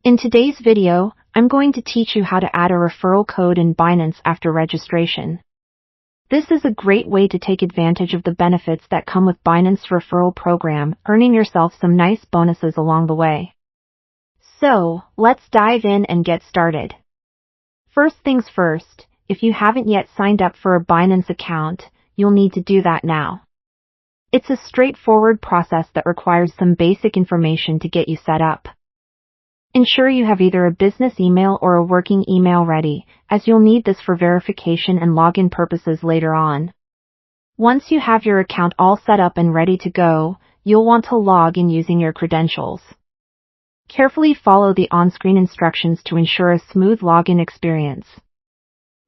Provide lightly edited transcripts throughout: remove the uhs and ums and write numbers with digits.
In today's video, I'm going to teach you how to add a referral code in Binance after registration. This is a great way to take advantage of the benefits that come with Binance referral program, earning yourself some nice bonuses along the way. So, let's dive in and get started. First things first, if you haven't yet signed up for a Binance account, you'll need to do that now. It's a straightforward process that requires some basic information to get you set up. Ensure you have either a business email or a working email ready, as you'll need this for verification and login purposes later on. Once you have your account all set up and ready to go, you'll want to log in using your credentials. Carefully follow the on-screen instructions to ensure a smooth login experience.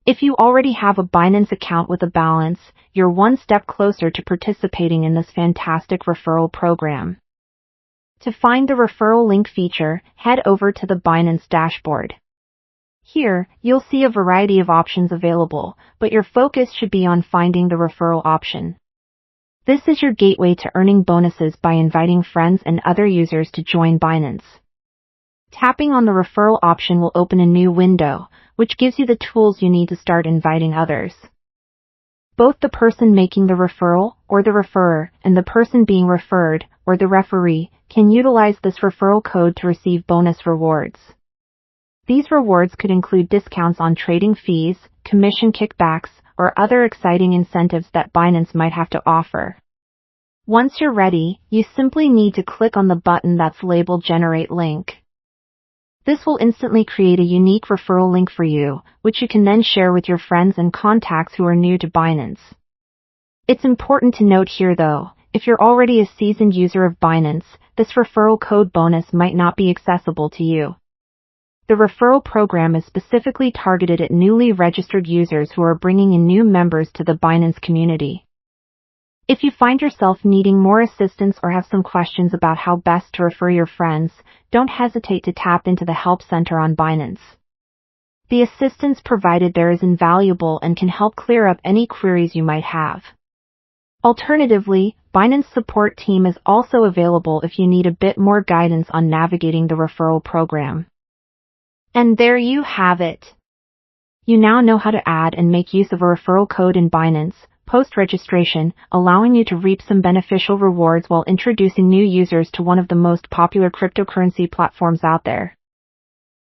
If you already have a Binance account with a balance, you're one step closer to participating in this fantastic referral program. To find the referral link feature, head over to the Binance dashboard. Here, you'll see a variety of options available, but your focus should be on finding the referral option. This is your gateway to earning bonuses by inviting friends and other users to join Binance. Tapping on the referral option will open a new window, which gives you the tools you need to start inviting others. Both the person making the referral, or the referrer, and the person being referred, or the referee, can utilize this referral code to receive bonus rewards. These rewards could include discounts on trading fees, commission kickbacks, or other exciting incentives that Binance might have to offer. Once you're ready, you simply need to click on the button that's labeled Generate Link. This will instantly create a unique referral link for you, which you can then share with your friends and contacts who are new to Binance. It's important to note here though, if you're already a seasoned user of Binance, this referral code bonus might not be accessible to you. The referral program is specifically targeted at newly registered users who are bringing in new members to the Binance community. If you find yourself needing more assistance or have some questions about how best to refer your friends, don't hesitate to tap into the Help Center on Binance. The assistance provided there is invaluable and can help clear up any queries you might have. Alternatively, Binance support team is also available if you need a bit more guidance on navigating the referral program. And there you have it. You now know how to add and make use of a referral code in Binance post-registration, allowing you to reap some beneficial rewards while introducing new users to one of the most popular cryptocurrency platforms out there.